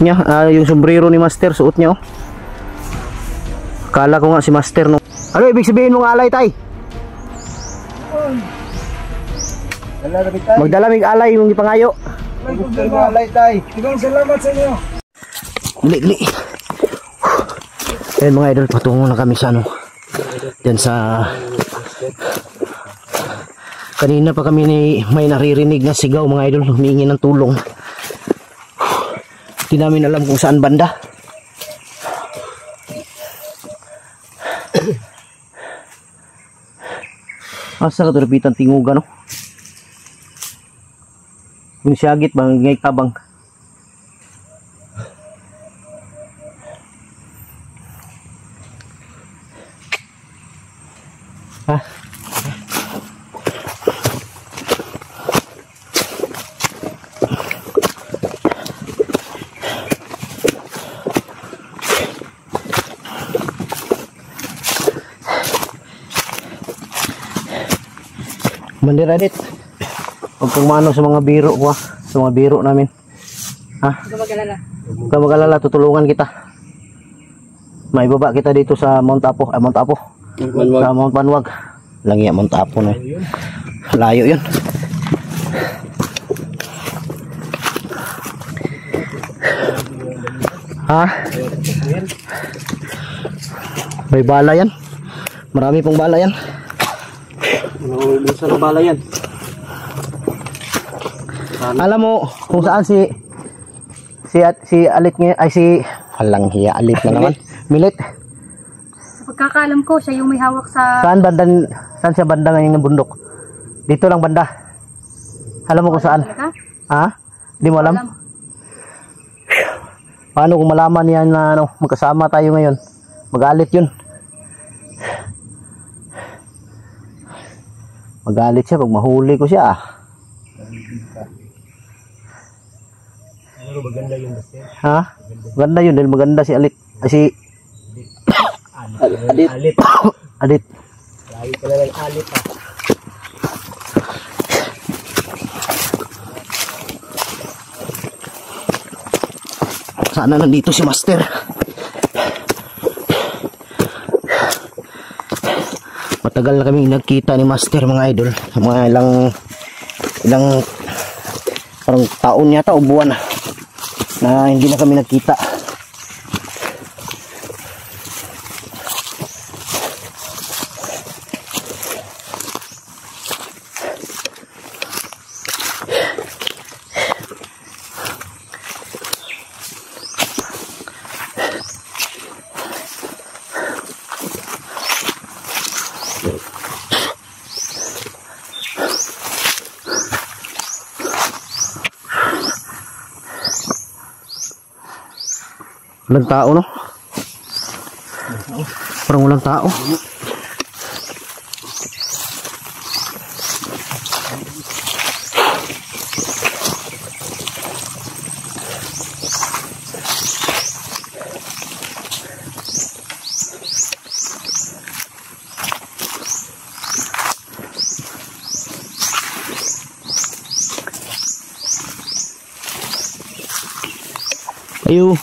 Niya, yung sombrero ni Master, suot niya oh. Kala ko nga si Master no. Ano ibig sabihin mong alay tay? Magdalamig alay yung ipangayo. Alay tay. Ibang salamat sa inyo. Gili. Ayun mga idol, patungo na kami sa ano. Diyan sa kanina pa kami may naririnig na sigaw mga idol, humingi ng tulong. Hindi namin alam kung saan banda. Asa ka turapitan tinguga no? Kung siyagit bang ngay kabang. Ha? Bandera dit. Huwag kang mano sa mga biro ko, sa mga biro namin. Ha? Huwag kang mag-alala, tutulungan kita. May baba kita dito sa Mount Apo, Mount Apo. Sa Mount Banwag. Langi Mount Apo na. Layo 'yun. Ha? May bala yan. Marami pong bala yan. Sa bala yan. Alam mo kung saan si Alit ay si halang hiya Alit na naman. Milit. Sa pagkakaalam ko, siya yung may hawak sa... Saan siya banda ngayon ng bundok? Dito lang banda. Alam mo kung saan? Ha? Hindi mo alam? Paano kung malaman yan na ano, magkasama tayo ngayon? Magalit yun. Magalit siya pag mahuli ko siya. Maganda yun kasi. Ha? Maganda yun dahil maganda si Alit. Si Alit. Alit. Lagi pala ng Alit ha. Sana nandito si Master. Matagal na kami nagkita ni Master mga idol. Mga ilang parang taon yata o buwan na hindi na kami nagkita. Walang tao no? Parang walang tao. Ayo.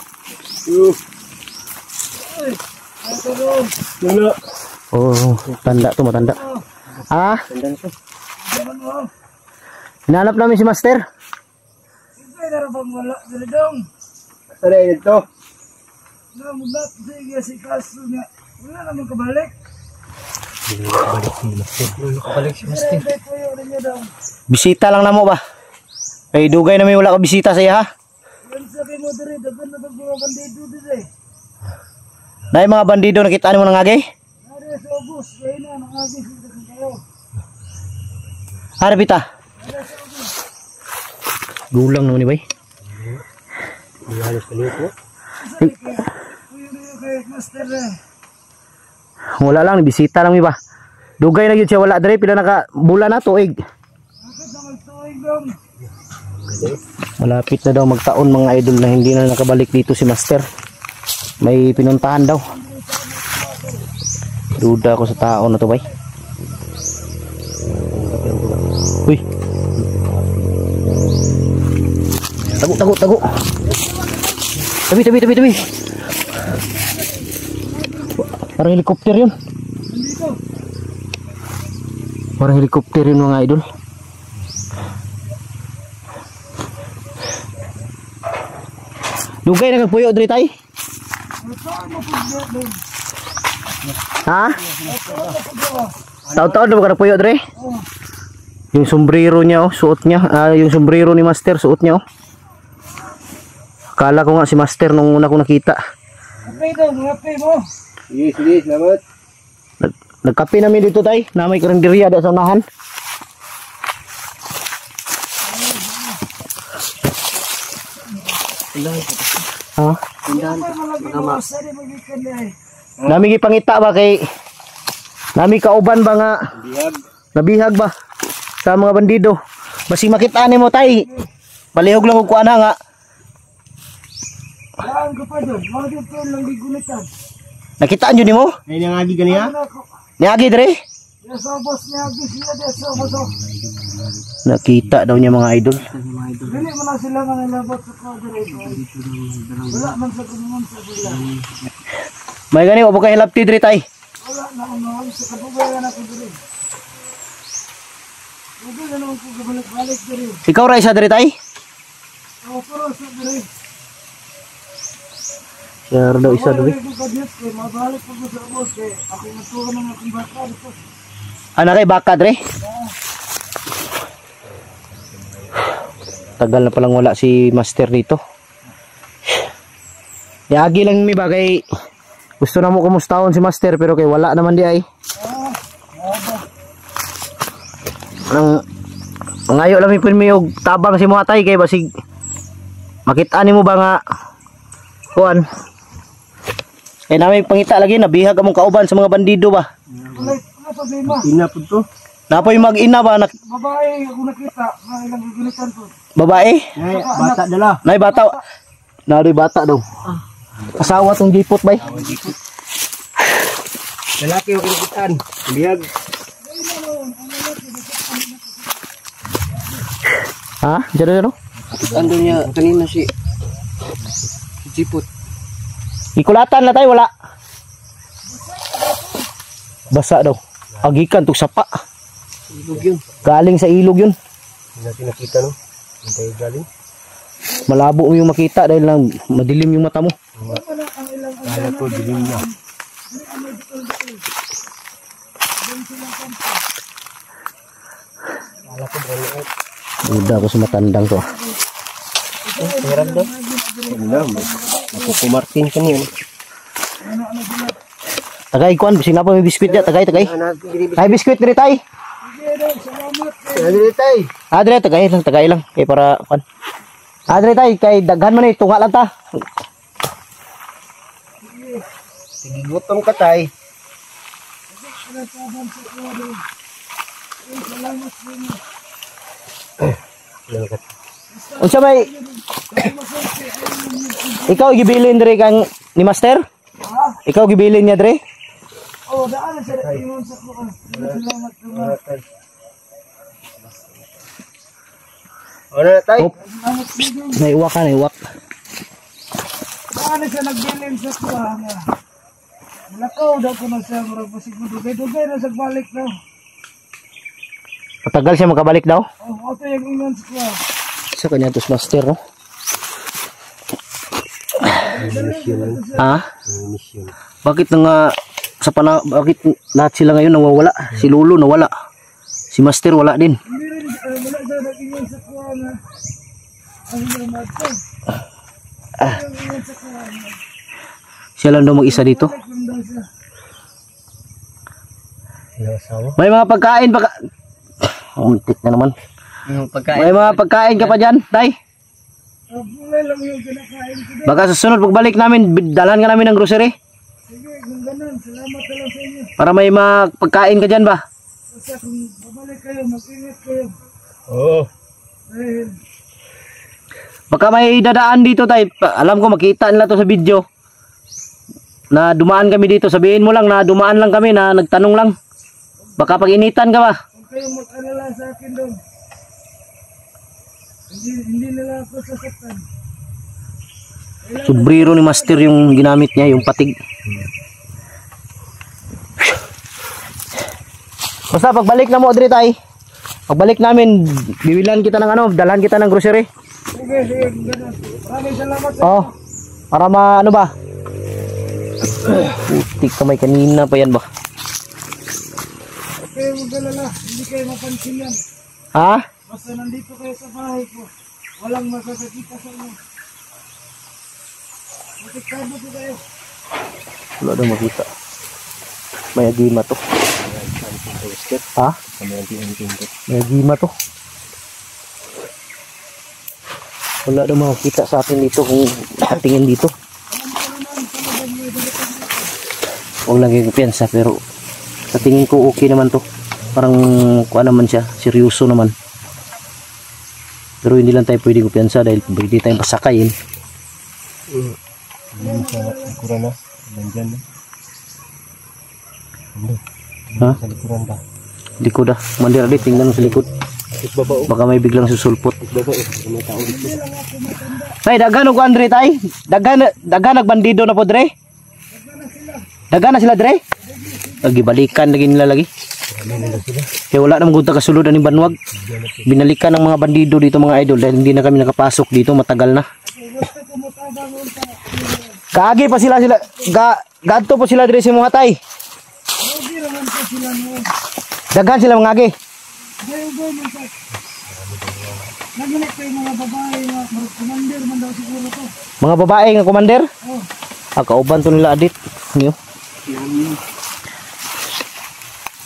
Wala. Oh, tanda to, matanda. Ah? Hinanap namin si Master. Siyempre, narapang wala. Daladong. Saray ito. Namulat. Sige, si Kaso nga. Wala naman kabalik. Kabalik si Master. Bisita lang na mo ba? Ay, dugay na may wala ka bisita sa iya ha? Yan sa kayo mo diri. Dagan na mga bandido diri. Na yung mga bandido nakita mo nangagay? Nari sa August. Kaya na, nangagay sila kayo. Harap ita. Gulang naman ni bay. Halos kaluto. Master. Wala lang, bisita lang iba. Dugay na yun siya wala dre, pila naka bulan na tuig. Malapit na daw magtaon mga idol na hindi na nakabalik dito si Master. May pinuntahan daw. Duda ko sa tao na to bay. Uy. Tago. Tabi. Parang helikopter yun. Nandito. Parang helikopter yun mga idol. Dugay na kagpuyo diri tay. Saan mo pagbiyak doon? Ha? Taon-taon na ba ka nagpuyo diri? Yung sombrero niya oh, suot niya. Yung sombrero ni Master suot niya oh. Akala ko nga si Master nung una ko nakita. Kape daw, kape mo. Sige, salamat. Nagkape namin dito tay, na may karinderya da sa unahan. Ha? Nami gipangita ba kay nami kauban ba nga nabihag ba sa mga bandido. Basing makita nimo tay. Palihog lang og kuana nga. Saan ka pa doon? Mga dito lang gigulitan. Nakitaan jud nimo? Ay nangagi ganiya? Niagi dre? Sa boss niya, gisila dia sa boss. Nakita daw niya mga idol. Dili mo na sila nga nilabot sa kadre. Wala man sa kumungan sa sila. May gani wa kay hilapti dre tay. Wala na unahan sa kabugayan ako dre. Huwag na naman ko gabalik-balik dre. Ikaw ra isa dre tay? Ako puro sa dre. Siya daw isa dre. Ako kadiyot kay mabalik ko sa boss kay ako natuwa ng akong bata dito. Ana kay baka dre? Tagal na palang wala si Master dito. Yagi lang mi bagay. Gusto na mo kumustahon si Master pero kay wala naman di ay. Nang ngayo lang mi pirmi og tabang si mga tay kay basig makita nimo ba nga kuan. Eh namin pangita lagi nabihag among kauban sa mga bandido ba. Wala problema. Ina pud to. Napoy mag-ina ba Babae ako nakita, mga ilang gigulitan ko. babae? Ay, bata dala. Nay bata. Nari bata daw. Asawa tong gipot bay. Lalaki o kinikitaan. Bihag. Ha? Jero. Ando niya kanina si Jipot. Ikulatan na tayo, wala. Basa daw. Agikan tug sapa. Ilog yun. Galing sa ilog yun. Hindi natin nakita no. Hindi tayo galing. Malabo mo yung makita dahil lang madilim yung mata mo. Kala ko dilim na. Kala ko brand. Uda ako sa matandang to. Meron daw. Wala mo. Nakukumartin ka niya. Tagay kuan, bising na po may biskwit ya, tagay. Ay biskwit diri tay. Ano tay? Adre tagay lang kay para kuan. Adre tay kay daghan man ni tunga lang ta. Sige gutom ka tay. Unsa may ikaw gibilin diri kang ni Master? Ikaw gibilin niya diri? Oh, daan sa ingon sa ko. Salamat naman. Ano na tay? Oh, naiwak ka, naiwak. Daan sa nagbilin sa ko nga. Lakaw daw ko na sa murag basig mo dugay na sa balik daw. Matagal siya makabalik daw. Oh, auto yung ingon sa ko. Sa kanya tos Master no. Ha? Mission. Bakit nga bakit lahat sila ngayon nawawala? Si Lolo nawala. Si Master wala din. Hindi rin wala daw nag-ingon sa ko nga. Ang naman to. Ang ingon sa ko nga. Siya lang daw mag-isa dito. May mga pagkain baka muntik na naman. May mga pagkain ka pa dyan, tay. Bulay lang yung kinakain ko. Baka sa sunod pagbalik namin, dalhan ka namin ng grocery. Sige, kung ganun, salamat na lang sa inyo. Para may mga pagkain ka dyan ba? Basta kung babalik kayo, mag-ingat kayo. Oo. Dahil, Baka may dadaan dito, tay. Alam ko makita nila to sa video. Na dumaan kami dito. Sabihin mo lang na dumaan lang kami, na nagtanong lang. Baka pag-initan ka ba? huwag kayong mag-alala sa akin doon. Hindi nila ako sasaktan. Sombrero ni Master yung ginamit niya, yung patig. Basta pagbalik na mo, Adri, tay. Pagbalik namin, bibilan kita ng ano, dalhan kita ng grocery. Sige, sige. Ganun. Maraming salamat sa Oh, para ano ba? Putik kamay kanina pa yan ba? kayo mag-alala. Hindi kayo mapansin yan. Ha? Basta nandito kayo sa bahay ko. Walang makakakita sa inyo. Matikado ko kayo. Wala daw makita. May agima to. Ha? May agima to. Wala daw makita sa atin dito kung tingin dito. Huwag lang yung piyansa pero sa tingin ko okay naman to. Parang kuha naman siya. Seryoso naman. Pero hindi lang tayo pwede kumpiyansa dahil pwede tayong pasakayin. Yan sa likuran na. Nandyan na. Ha? Sa likuran ba? Likod ah. Mandira di, tingnan mo sa likod. Babao. Baka may biglang susulpot. Babao. May tao dito. Tay, dagan ko Andre tay. Dagan nagbandido na po Dre. Dagan na sila Dre. Lagi balikan lagi nila lagi. Kaya wala namang gunta kasulod ang banwag. Binalikan ng mga bandido dito mga idol dahil hindi na kami nakapasok dito, matagal na. Kaagi pa sila gadto po sila Dre sa mga tay. Hindi naman po sila noon. Dagan sila mga agi. Gayo-gayo man sa... Nagulit kayo mga babae, mga commander man daw siguro to. Mga babae nga commander. Oh. Kauban to nila adit. Niyo.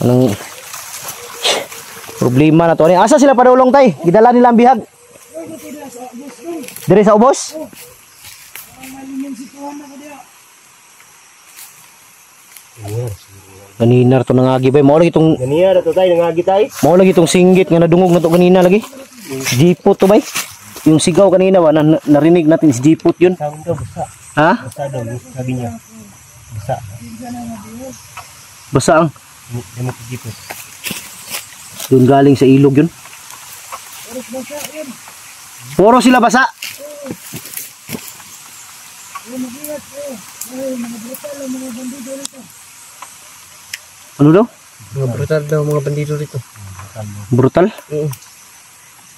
Anong problema na to? Asa sila padulong tay? Gidala nila ang bihag. Dire sa ubos? Kanina to nangagi bay. Mao lagi itong Ganiya na to tayo. Nangagi tayo. mao lagi itong singgit nga nadungog na to kanina lagi. Jipot to bay. Yung sigaw kanina ba narinig natin si Jipot yun. Tawag daw. Basa. Ha? Basa daw. Sabi niya. Basa. Basa ang Demot dito. yun galing sa ilog yun. Puro sila basa. Ano daw? Mga brutal daw mga bandido dito. Brutal? Oo.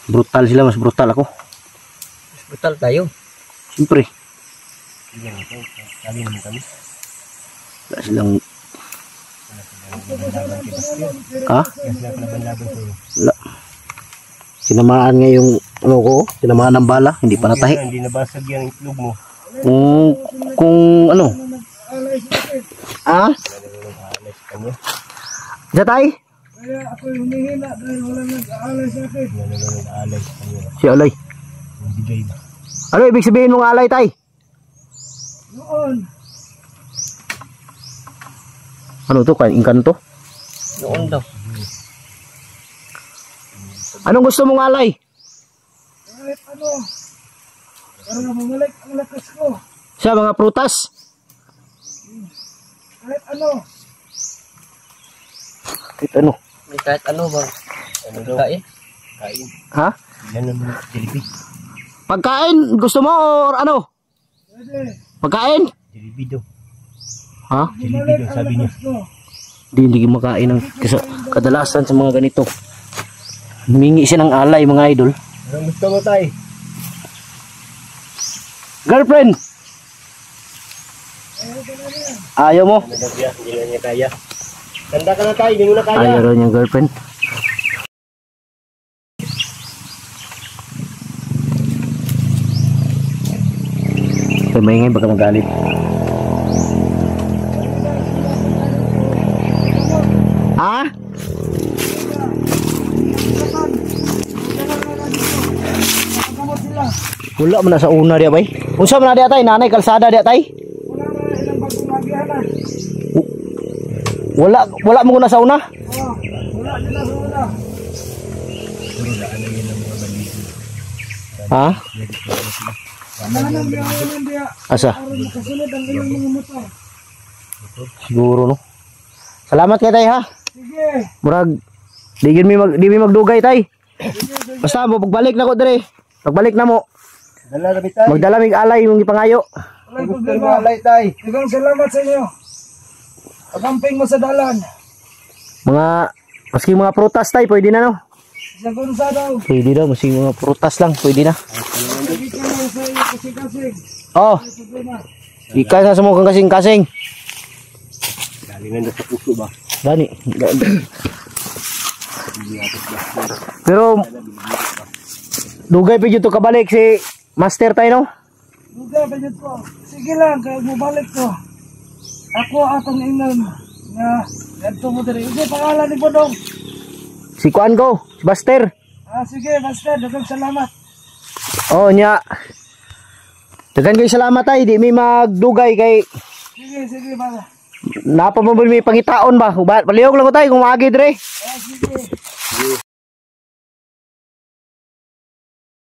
Brutal sila, mas brutal ako. Brutal tayo. Siyempre. Kali naman kami. Wala silang... Ha? Kaya sila palaban-laban sa'yo. Wala. Tinamaan nga yung ano ko, tinamaan ng bala, hindi pa natahi. Hindi nabasag yan ang itlog mo. Kung ano? Ha? Alas ka niya. Jatay? Kaya ako'y humihina dahil walang nag-aalay sa akin. Nag-aalay sa kanya. Si Alay. Bigay ba? Ano ibig sabihin mong alay, tay? Noon, Ano to? Inkanto? Noon daw. Anong gusto mong alay? kahit ano, para mamalik ang lakas ko. Sa mga prutas? Kahit ano, Ano? Kahit ano ba? Ano daw? Kain? Kain. Ha? Yan naman. Jollibee. Pagkain? Gusto mo or ano? pwede. Pagkain? Jollibee daw. Ha? Jollibee daw sabi niya. Ko. Hindi makain ng kadalasan sa mga ganito. Humingi siya ng alay mga idol. Anong gusto mo tayo? Girlfriend! Ayaw mo? Nagagya. Hindi na niya kaya. Tanda ka na tayo. Hindi mo na kaya. Ayaw raw niyang girlfriend. Kaya maingay baka magalit. Ha? Nakakamot sila. Wala mo na sa una dia bay. Unsa man na dia tay? Nanay kalsada dia tay? Wala na ilang bagong agianan. Wala mo na sa una? Oh, wala nila sa una. Ha? Nanang biyawanan diya. Asa? Para makasunod ang ilang mga motor. Siguro no. Salamat kay tay ha. Sige. Murag di mi magdugay tay. Basta mo pagbalik na ko dire. Pagbalik na mo. Dala na bitay. Magdala mig alay yung ipangayo. Walang problema. Alay tay. Dagang salamat sa inyo. Pagamping mo sa dalan. Mga maski mga prutas tay, pwede na no. Sa gunsa daw. Pwede daw, maski mga prutas lang, pwede na. Hindi ka lang sa iyo kasi-kasing. Oh, Walang problema. ika sa mo kang kasing-kasing. Galingan na sa puso ba? Gani. Pero dugay pa to kabalik si Master tay no. Duga, pwede ko. Sige lang, kaya mabalik ko. Ako atong ingnon nga ganito mo diri. Sige, pangalan ni Bodong. Si kuan ko, si Master. Sige, basta. Dagang salamat. Oh nya. Dagan kay salamat tay, di mi magdugay kay Sige, bala. napa mo may pangitaon ba? Palihog lang ko tay kung maagi dire. Sige.